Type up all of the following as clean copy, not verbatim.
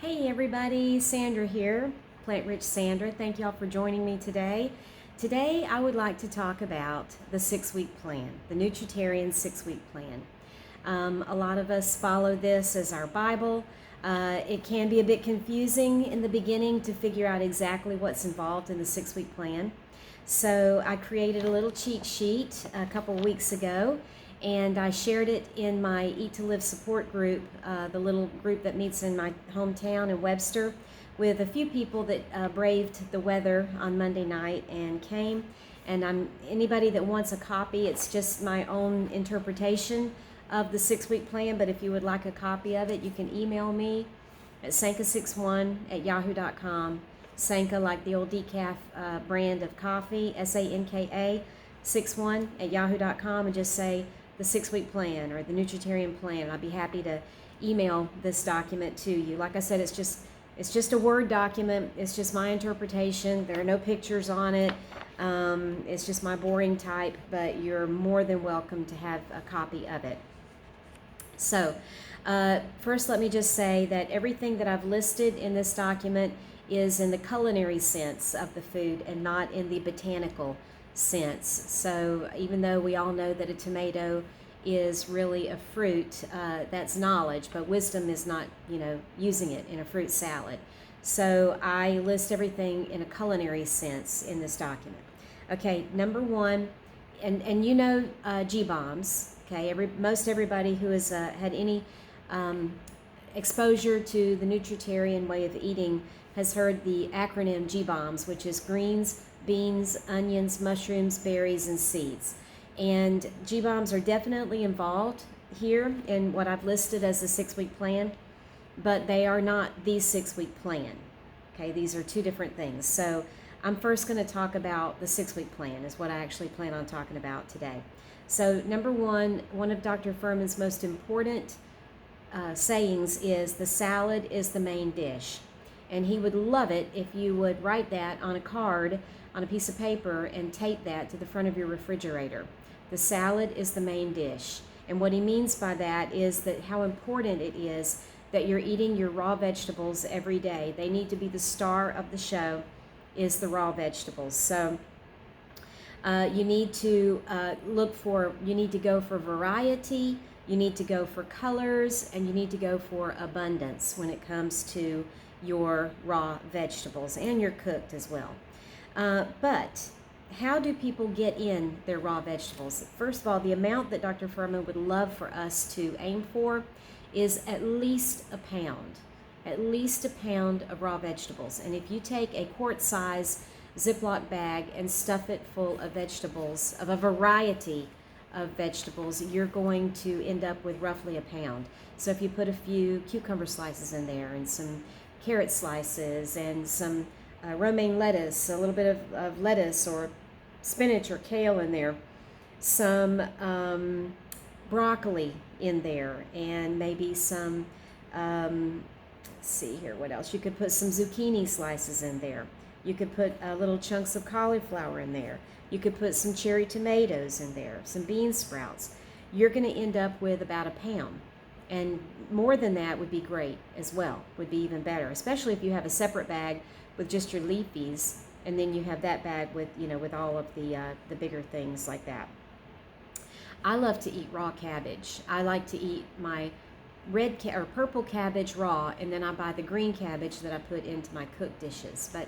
Hey everybody, Sandra here, Plant Rich Sandra. Thank y'all for joining me today. Today I would like to talk about the 6-week plan, the Nutritarian 6-week plan. A lot of us follow this as our Bible. It can be a bit confusing in the beginning to figure out exactly what's involved in the 6-week plan. So I created a little cheat sheet a couple weeks ago, and I shared it in my Eat to Live support group, the little group that meets in my hometown in Webster, with a few people that braved the weather on Monday night and came. And anybody that wants a copy, it's just my own interpretation of the 6-week plan, but if you would like a copy of it, you can email me at sanka61@yahoo.com. Sanka, like the old decaf brand of coffee, SANKA 61@yahoo.com, and just say the 6-week plan or the Nutritarian plan. I'll be happy to email this document to you. Like I said, it's just a Word document. It's just my interpretation. There are no pictures on it. It's just my boring type, but you're more than welcome to have a copy of it. So, first let me just say that everything that I've listed in this document is in the culinary sense of the food and not in the botanical sense. So even though we all know that a tomato is really a fruit, that's knowledge, but wisdom is not, using it in a fruit salad. So I list everything in a culinary sense in this document. Okay, number one, and G-bombs. Okay, most everybody who has had any exposure to the Nutritarian way of eating has heard the acronym G-bombs, which is greens, beans, onions, mushrooms, berries, and seeds. And G-bombs are definitely involved here in what I've listed as the 6-week plan, but they are not the 6-week plan. Okay, these are two different things. So I'm first going to talk about the 6-week plan, is what I actually plan on talking about today. So number one of Dr. Furman's most important sayings is the salad is the main dish. And he would love it if you would write that on a card, on a piece of paper, and tape that to the front of your refrigerator. The salad is the main dish. And what he means by that is that how important it is that you're eating your raw vegetables every day. They need to be the star of the show, is the raw vegetables. So you need to you need to go for variety, you need to go for colors, and you need to go for abundance when it comes to your raw vegetables, and your cooked as well. But how do people get in their raw vegetables? First of all, the amount that Dr. Furman would love for us to aim for is at least a pound of raw vegetables. And if you take a quart-size Ziploc bag and stuff it full of vegetables, of a variety of vegetables, you're going to end up with roughly a pound. So if you put a few cucumber slices in there and some carrot slices and some romaine lettuce, a little bit of lettuce or spinach or kale in there, some broccoli in there, and maybe some, let's see here, what else? You could put some zucchini slices in there. You could put little chunks of cauliflower in there. You could put some cherry tomatoes in there, some bean sprouts. You're going to end up with about a pound. And more than that would be great as well, would be even better, especially if you have a separate bag with just your leafies, and then you have that bag with, with all of the bigger things like that. I love to eat raw cabbage. I like to eat my red or purple cabbage raw, and then I buy the green cabbage that I put into my cooked dishes. But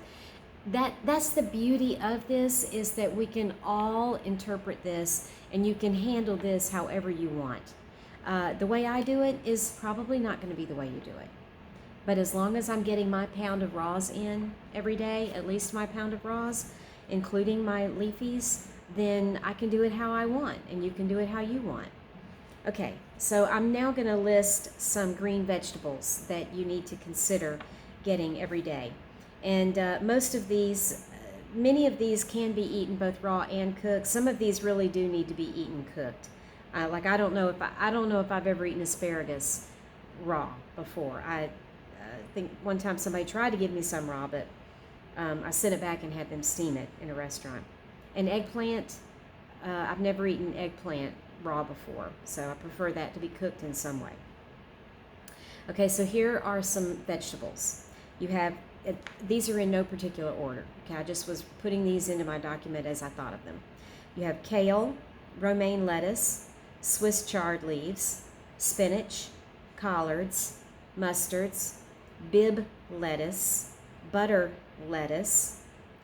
that's the beauty of this, is that we can all interpret this, and you can handle this however you want. The way I do it is probably not going to be the way you do it. But as long as I'm getting my pound of raws in every day, at least my pound of raws, including my leafies, then I can do it how I want, and you can do it how you want. Okay, so I'm now going to list some green vegetables that you need to consider getting every day. And many of these can be eaten both raw and cooked. Some of these really do need to be eaten cooked. Like I don't know if I've ever eaten asparagus raw before. I think one time somebody tried to give me some raw, but I sent it back and had them steam it in a restaurant. And eggplant, I've never eaten eggplant raw before, so I prefer that to be cooked in some way. Okay, so here are some vegetables. You have, these are in no particular order. Okay, I just was putting these into my document as I thought of them. You have kale, romaine lettuce, Swiss chard leaves, spinach, collards, mustards, Bibb lettuce, butter lettuce,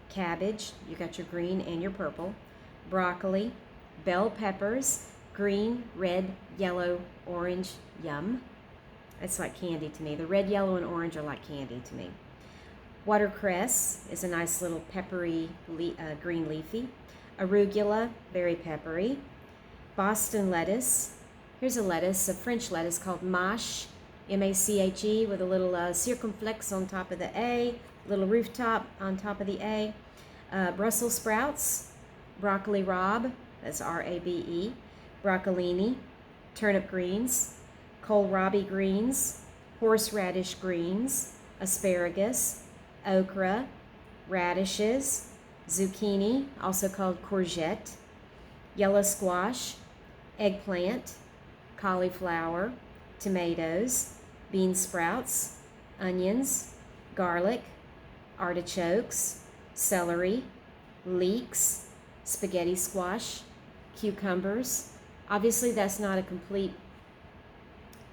cabbage, you got your green and your purple, broccoli, bell peppers, green, red, yellow, orange, yum. It's like candy to me. The red, yellow, and orange are like candy to me. Watercress is a nice little peppery green leafy. Arugula, very peppery. Boston lettuce. Here's a lettuce, a French lettuce called mâche, M-A-C-H-E, with a little circumflex on top of the A, little rooftop on top of the A. Brussels sprouts, broccoli rabe, that's R-A-B-E, broccolini, turnip greens, kohlrabi greens, horseradish greens, asparagus, okra, radishes, zucchini, also called courgette, yellow squash, eggplant, cauliflower, tomatoes, bean sprouts, onions, garlic, artichokes, celery, leeks, spaghetti squash, cucumbers. Obviously, that's not a complete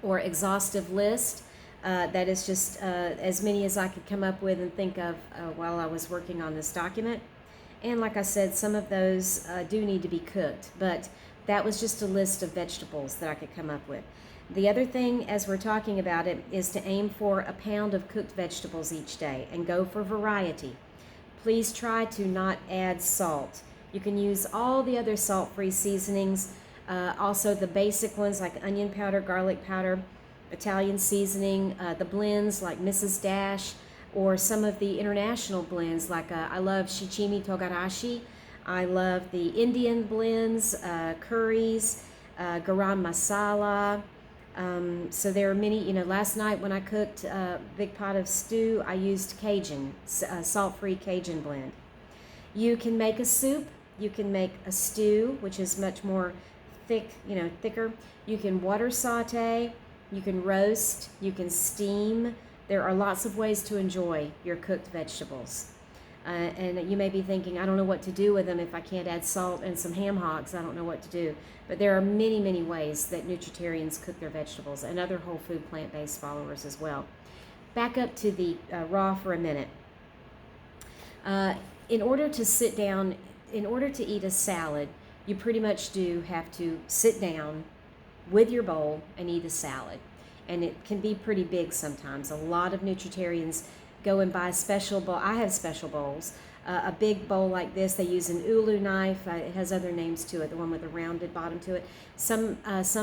or exhaustive list. That is just as many as I could come up with and think of while I was working on this document. And like I said, some of those do need to be cooked, but that was just a list of vegetables that I could come up with. The other thing, as we're talking about it, is to aim for a pound of cooked vegetables each day and go for variety. Please try to not add salt. You can use all the other salt-free seasonings, also the basic ones like onion powder, garlic powder, Italian seasoning, the blends like Mrs. Dash, or some of the international blends like I love shichimi togarashi. I love the Indian blends, curries, garam masala. So there are many, last night when I cooked a big pot of stew, I used Cajun, salt-free Cajun blend. You can make a soup. You can make a stew, which is much more thicker. You can water saute. You can roast. You can steam. There are lots of ways to enjoy your cooked vegetables. And you may be thinking, I don't know what to do with them if I can't add salt and some ham hocks. I don't know what to do. But there are many, many ways that Nutritarians cook their vegetables and other whole food plant-based followers as well. Back up to the raw for a minute. In order to sit down, in order to eat a salad, you pretty much do have to sit down with your bowl and eat a salad. And it can be pretty big sometimes. A lot of Nutritarians go and buy special bowl. I have special bowls. A big bowl like this, they use an ulu knife. It has other names to it, the one with a rounded bottom to it. Some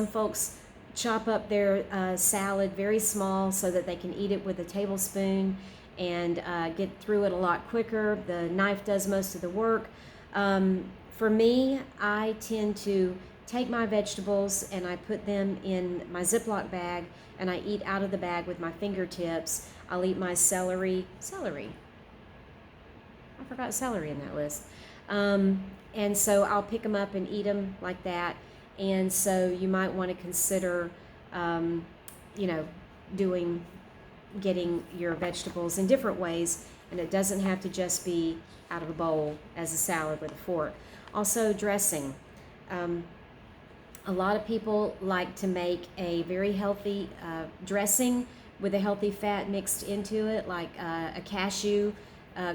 folks chop up their salad very small so that they can eat it with a tablespoon and get through it a lot quicker. The knife does most of the work. For me, I tend to take my vegetables and I put them in my Ziploc bag and I eat out of the bag with my fingertips. I'll eat my celery. I forgot celery in that list. And so I'll pick them up and eat them like that. And so you might want to consider, getting your vegetables in different ways. And it doesn't have to just be out of a bowl as a salad with a fork. Also, dressing. A lot of people like to make a very healthy dressing with a healthy fat mixed into it, like a cashew,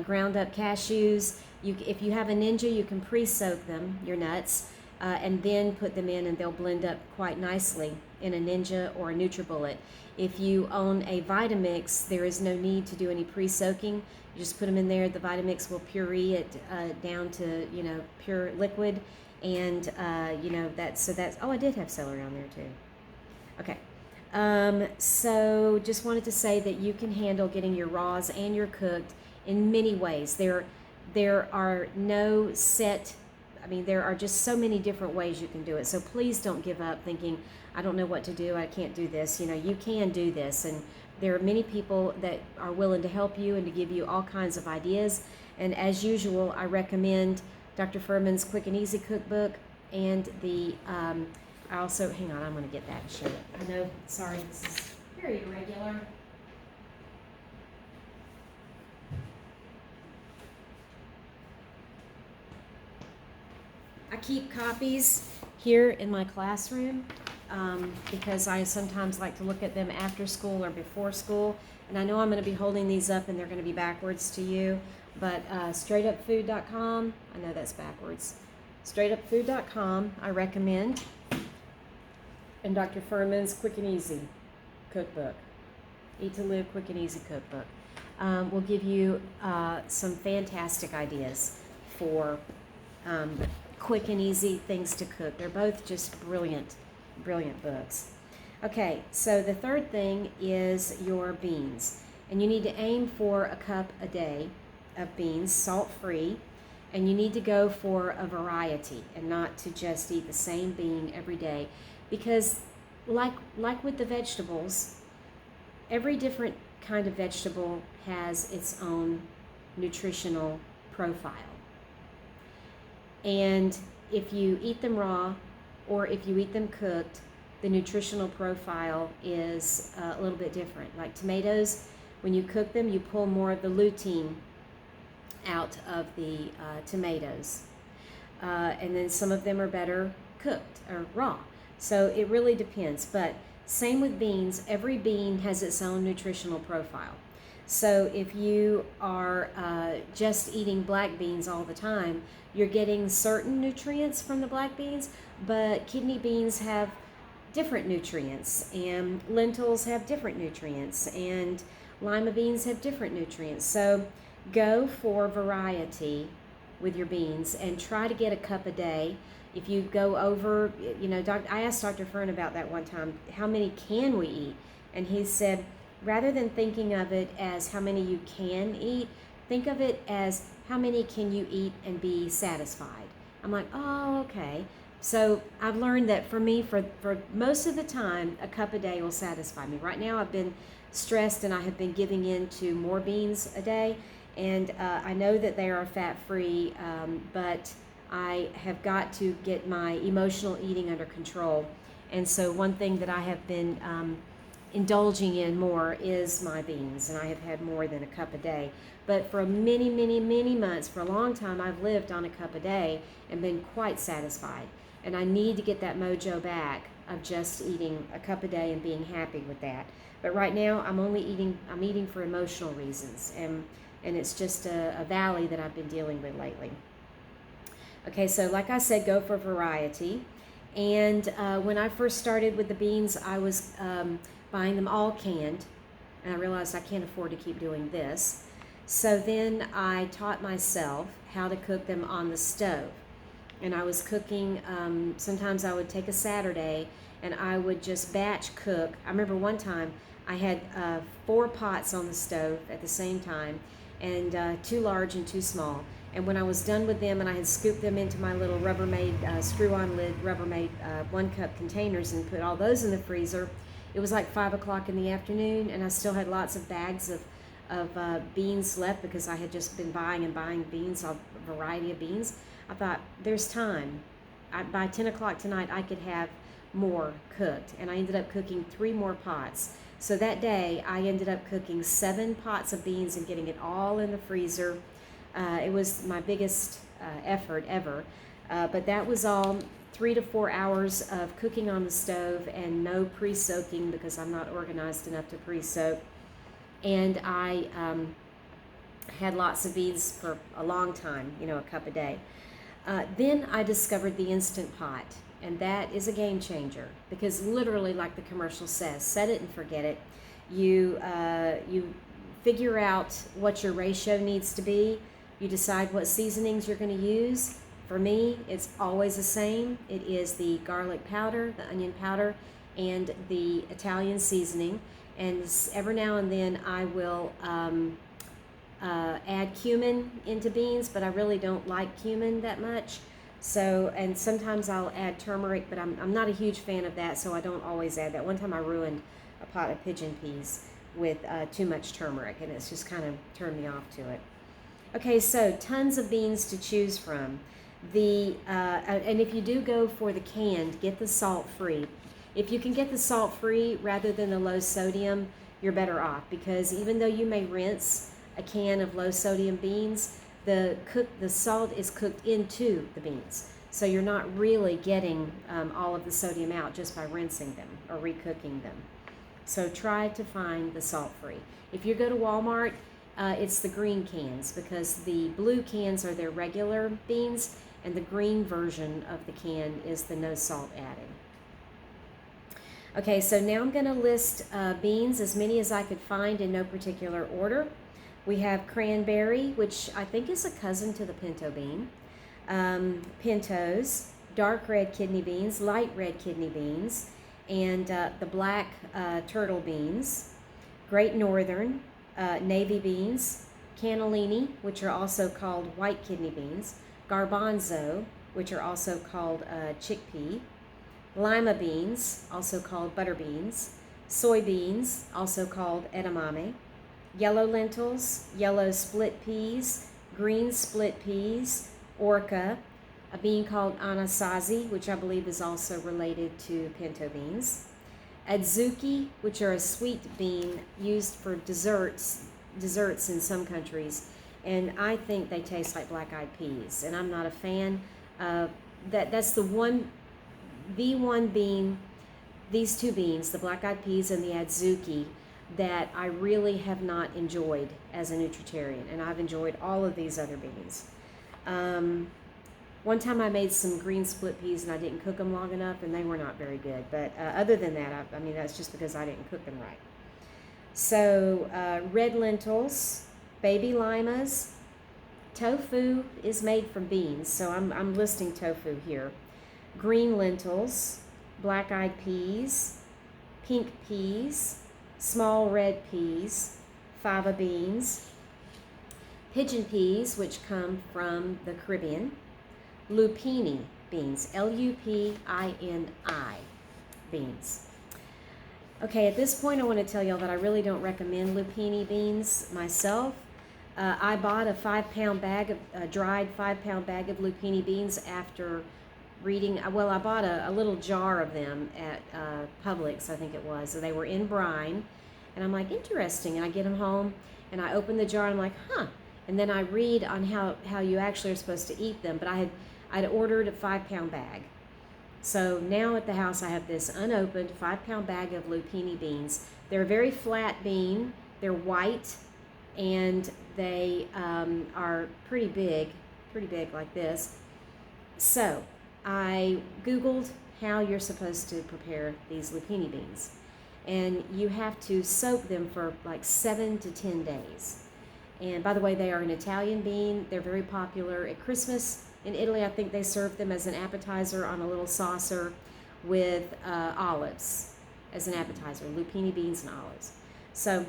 ground up cashews. If you have a Ninja, you can pre-soak them, your nuts, and then put them in and they'll blend up quite nicely in a Ninja or a NutriBullet. If you own a Vitamix, there is no need to do any pre-soaking. You just put them in there. The Vitamix will puree it down to pure liquid, and that's I did have celery on there too. Okay, so just wanted to say that you can handle getting your raws and your cooked in many ways. There are no set. There are just so many different ways you can do it. So please don't give up thinking, I don't know what to do, I can't do this. You can do this. And there are many people that are willing to help you and to give you all kinds of ideas. And as usual, I recommend Dr. Furman's Quick and Easy Cookbook and the, I also, hang on, I'm going to get that shit. I know, sorry, Very irregular. I keep copies here in my classroom because I sometimes like to look at them after school or before school. And I know I'm going to be holding these up and they're going to be backwards to you. But straightupfood.com, I know that's backwards. Straightupfood.com, I recommend. And Dr. Furman's Quick and Easy cookbook. Eat to Live Quick and Easy cookbook. Will give you some fantastic ideas for quick and easy things to cook. They're both just brilliant, brilliant books. Okay, so the third thing is your beans. And you need to aim for a cup a day of beans, salt-free. And you need to go for a variety and not to just eat the same bean every day. Because like with the vegetables, every different kind of vegetable has its own nutritional profile. And if you eat them raw or if you eat them cooked, the nutritional profile is a little bit different. Like tomatoes, when you cook them, you pull more of the lutein out of the tomatoes. And then some of them are better cooked or raw. So it really depends. But same with beans, every bean has its own nutritional profile. So if you are just eating black beans all the time, you're getting certain nutrients from the black beans, but kidney beans have different nutrients, and lentils have different nutrients, and lima beans have different nutrients. So go for variety with your beans and try to get a cup a day. If you go over, I asked Dr. Fern about that one time, how many can we eat? And he said, rather than thinking of it as how many you can eat, think of it as how many can you eat and be satisfied. I'm like, oh, okay. So I've learned that for me, for most of the time, a cup a day will satisfy me. Right now I've been stressed and I have been giving in to more beans a day. And I know that they are fat-free, but I have got to get my emotional eating under control. And so one thing that I have been indulging in more is my beans, and I have had more than a cup a day. But for many, many, many months, for a long time, I've lived on a cup a day and been quite satisfied. And I need to get that mojo back of just eating a cup a day and being happy with that. But right now, I'm eating for emotional reasons, and it's just a valley that I've been dealing with lately. Okay, so like I said, go for variety. And when I first started with the beans, I was buying them all canned, and I realized I can't afford to keep doing this. So then I taught myself how to cook them on the stove. And I was cooking, sometimes I would take a Saturday and I would just batch cook. I remember one time I had 4 pots on the stove at the same time, and 2 large and 2 small. And when I was done with them and I had scooped them into my little Rubbermaid, screw-on lid Rubbermaid 1-cup containers and put all those in the freezer, it was like 5 o'clock in the afternoon, and I still had lots of bags of beans left because I had just been buying beans, a variety of beans. I thought, there's time. By 10 o'clock tonight, I could have more cooked. And I ended up cooking 3 more pots. So that day, I ended up cooking 7 pots of beans and getting it all in the freezer. It was my biggest effort ever. But that was all 3 to 4 hours of cooking on the stove and no pre-soaking because I'm not organized enough to pre-soak. And I had lots of beans for a long time, a cup a day. Then I discovered the Instant Pot, and that is a game changer because literally, like the commercial says, set it and forget it. You figure out what your ratio needs to be. You decide what seasonings you're going to use. For me, it's always the same. It is the garlic powder, the onion powder, and the Italian seasoning. And every now and then I will add cumin into beans, but I really don't like cumin that much. So, and sometimes I'll add turmeric, but I'm not a huge fan of that, so I don't always add that. One time I ruined a pot of pigeon peas with too much turmeric, and it's just kind of turned me off to it. Okay, so tons of beans to choose from. And if you do go for the canned, get the salt-free. If you can get the salt-free rather than the low sodium, you're better off, because even though you may rinse a can of low sodium beans, the salt is cooked into the beans. So you're not really getting all of the sodium out just by rinsing them or recooking them. So try to find the salt-free. If you go to Walmart, it's the green cans, because the blue cans are their regular beans, and the green version of the can is the no salt added. Okay, so now I'm going to list beans, as many as I could find in no particular order. We have cranberry, which I think is a cousin to the pinto bean. Pintos, dark red kidney beans, light red kidney beans, and the black turtle beans, Great Northern, navy beans, cannellini, which are also called white kidney beans, garbanzo, which are also called chickpea, lima beans, also called butter beans, soybeans, also called edamame, yellow lentils, yellow split peas, green split peas, orca, a bean called anasazi, which I believe is also related to pinto beans, adzuki, which are a sweet bean used for desserts in some countries, and I think they taste like black-eyed peas, and I'm not a fan. That's the one bean, these two beans, the black-eyed peas and the adzuki, that I really have not enjoyed as a nutritarian, and I've enjoyed all of these other beans. One time I made some green split peas and I didn't cook them long enough, and they were not very good. But other than that, I mean, that's just because I didn't cook them right. So red lentils, baby limas, tofu is made from beans, so I'm listing tofu here. Green lentils, black-eyed peas, pink peas, small red peas, fava beans, pigeon peas, which come from the Caribbean, lupini beans, L-U-P-I-N-I beans. Okay, at this point I want to tell y'all that I really don't recommend lupini beans myself. I bought a 5-pound bag of dried 5-pound bag of lupini beans after reading, well, I bought a little jar of them at Publix, I think it was. So they were in brine, and I'm like, interesting. And I get them home, and I open the jar, and I'm like, huh. And then I read on how you actually are supposed to eat them, but I'd ordered a 5-pound bag. So now at the house I have this unopened 5-pound bag of lupini beans. They're a very flat bean. They're white, and they are pretty big like this. So I Googled how you're supposed to prepare these lupini beans. And you have to soak them for like 7 to 10 days. And by the way, they are an Italian bean. They're very popular at Christmas. In Italy, I think they serve them as an appetizer on a little saucer with olives as an appetizer, lupini beans and olives. So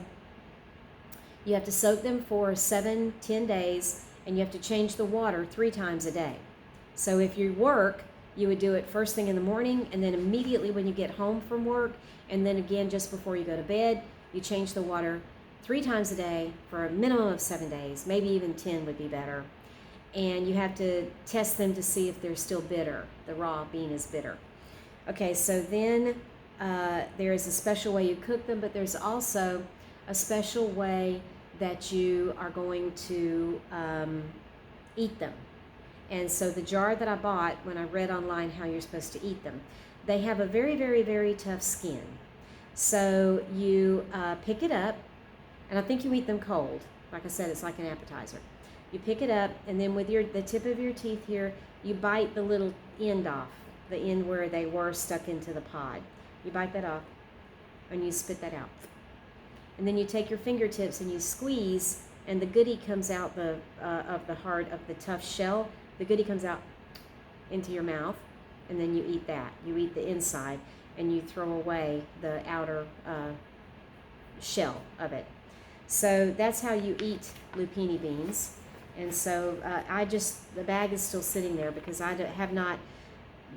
you have to soak them for 7-10 days, and you have to change the water 3 times a day. So if you work, you would do it first thing in the morning, and then immediately when you get home from work, and then again just before you go to bed, you change the water 3 times a day for a minimum of 7 days, maybe even 10 would be better. And you have to test them to see if they're still bitter. The raw bean is bitter. Okay, so then there is a special way you cook them, but there's also a special way that you are going to eat them. And so the jar that I bought, when I read online how you're supposed to eat them, they have a very, very, very tough skin. So you pick it up, and I think you eat them cold. Like I said, it's like an appetizer. You pick it up, and then with the tip of your teeth here, you bite the little end off, the end where they were stuck into the pod. You bite that off, and you spit that out. And then you take your fingertips and you squeeze, and the goodie comes out of the heart of the tough shell. The goodie comes out into your mouth, and then you eat that. You eat the inside, and you throw away the outer shell of it. So that's how you eat lupini beans. And so the bag is still sitting there because I have not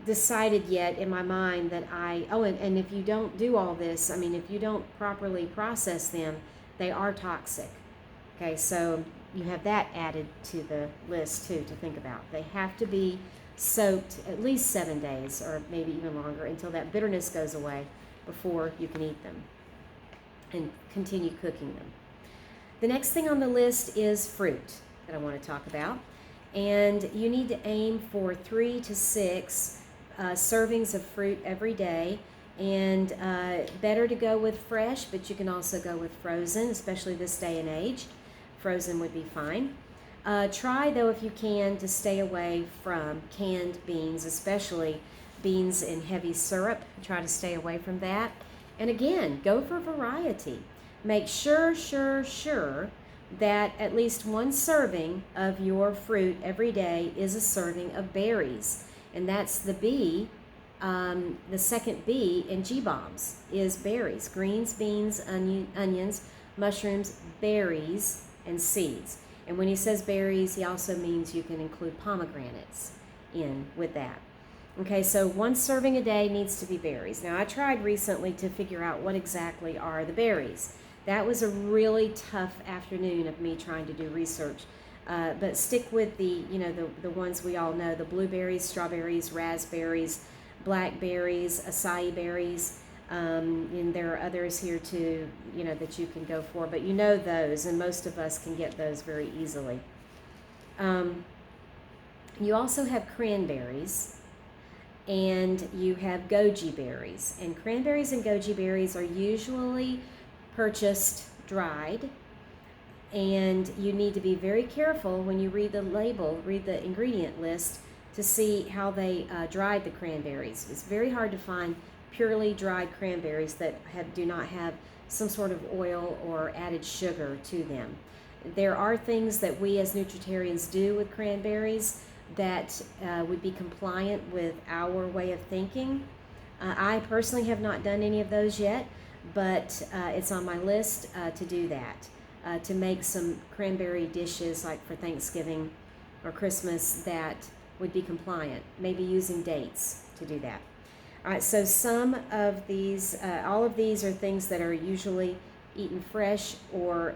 decided yet in my mind that and if you don't do all this, I mean, if you don't properly process them, they are toxic. Okay, so you have that added to the list too to think about. They have to be soaked at least 7 days or maybe even longer until that bitterness goes away before you can eat them and continue cooking them. The next thing on the list is fruit that I want to talk about. And you need to aim for 3 to 6 servings of fruit every day. And better to go with fresh, but you can also go with frozen, especially this day and age. Frozen would be fine. Try, though, if you can, to stay away from canned beans, especially beans in heavy syrup. Try to stay away from that. And again, go for variety. Make sure that at least one serving of your fruit every day is a serving of berries. And that's the B. The second B in G-bombs is berries. Greens, beans, onions, mushrooms, berries, and seeds. And when he says berries, he also means you can include pomegranates in with that. Okay, so one serving a day needs to be berries. Now, I tried recently to figure out what exactly are the berries. That was a really tough afternoon of me trying to do research. But stick with the ones we all know, the blueberries, strawberries, raspberries, blackberries, acai berries, and there are others here too, that you can go for. But you know those, and most of us can get those very easily. You also have cranberries, and you have goji berries. And cranberries and goji berries are usually purchased dried, and you need to be very careful when you read the label, read the ingredient list, to see how they dried the cranberries. It's very hard to find purely dried cranberries that do not have some sort of oil or added sugar to them. There are things that we as Nutritarians do with cranberries that would be compliant with our way of thinking. I personally have not done any of those yet, but it's on my list to do that, to make some cranberry dishes like for Thanksgiving or Christmas that would be compliant, maybe using dates to do that. All right, so some of these, all of these are things that are usually eaten fresh or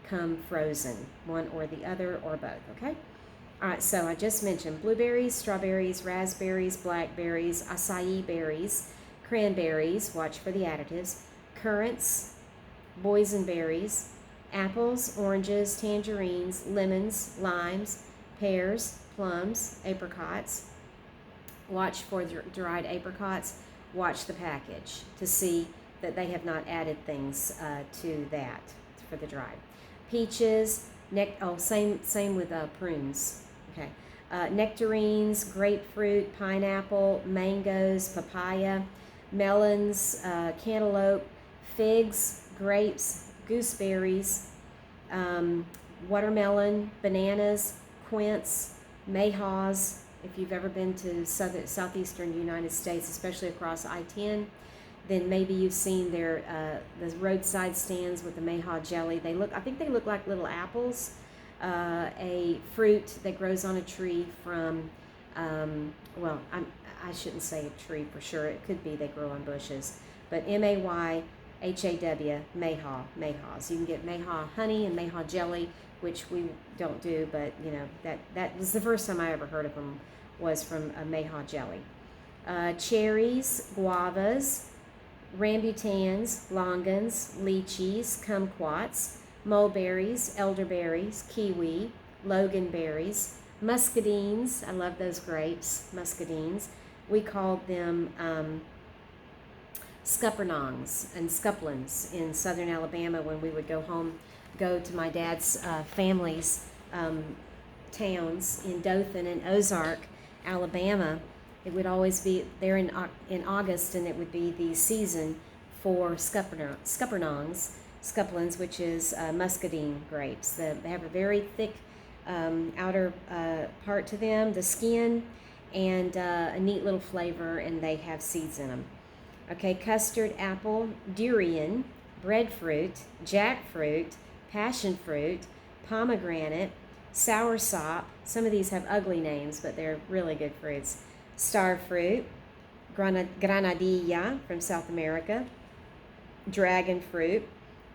come frozen, one or the other or both, okay? All right, so I just mentioned blueberries, strawberries, raspberries, blackberries, acai berries, cranberries, watch for the additives, currants, boysenberries, apples, oranges, tangerines, lemons, limes, pears, plums, apricots. Watch for dried apricots. Watch the package to see that they have not added things to that for the dried. Peaches, same with prunes. Okay, nectarines, grapefruit, pineapple, mangoes, papaya, melons, cantaloupe, figs, grapes, gooseberries, watermelon, bananas, quince, mayhaws. If you've ever been to southeastern United States, especially across I-10, then maybe you've seen the roadside stands with the mayhaw jelly. I think they look like little apples. A fruit that grows on a tree from, I shouldn't say a tree for sure. It could be they grow on bushes. But M-A-Y-H-A-W, mayhaws. You can get mayhaw honey and mayhaw jelly, which we don't do, but that was the first time I ever heard of them, was from a mayhaw jelly. Cherries, guavas, rambutans, longans, lychees, kumquats, mulberries, elderberries, kiwi, loganberries, muscadines. I love those grapes, muscadines. We called them scuppernongs and scuplins in southern Alabama when we would go to my dad's family's towns in Dothan and Ozark, Alabama. It would always be there in August, and it would be the season for scuppernongs, scuplins, which is muscadine grapes. They have a very thick outer part to them, the skin, and a neat little flavor, and they have seeds in them. Okay, custard apple, durian, breadfruit, jackfruit, passion fruit, pomegranate, soursop. Some of these have ugly names, but they're really good fruits. Star fruit, granadilla from South America, dragon fruit,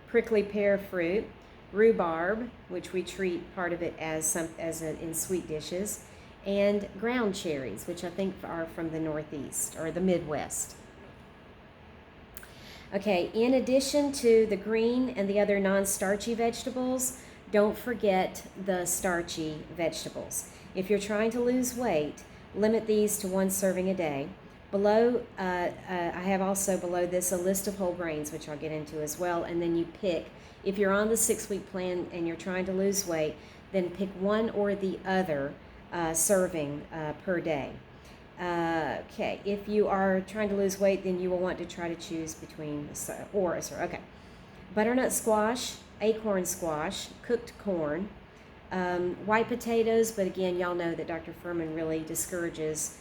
prickly pear fruit, rhubarb, which we treat part of it in sweet dishes, and ground cherries, which I think are from the Northeast or the Midwest. Okay, in addition to the green and the other non-starchy vegetables, don't forget the starchy vegetables. If you're trying to lose weight, limit these to 1 serving a day. Below, I have also below this a list of whole grains, which I'll get into as well, and then you pick. If you're on the 6-week plan and you're trying to lose weight, then pick one or the other serving per day. Okay, if you are trying to lose weight, then you will want to try to choose between okay, butternut squash, acorn squash, cooked corn, white potatoes. But again, y'all know that Dr. Furman really discourages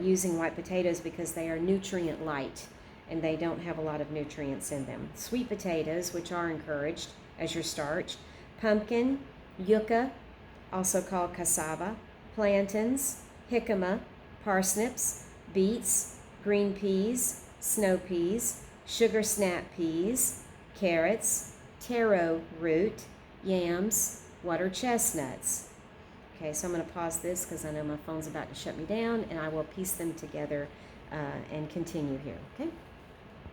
using white potatoes because they are nutrient light and they don't have a lot of nutrients in them. Sweet potatoes, which are encouraged as your starch, pumpkin, yucca, also called cassava, plantains, jicama, parsnips, beets, green peas, snow peas, sugar snap peas, carrots, taro root, yams, water chestnuts. Okay, so I'm going to pause this because I know my phone's about to shut me down, and I will piece them together and continue here, okay?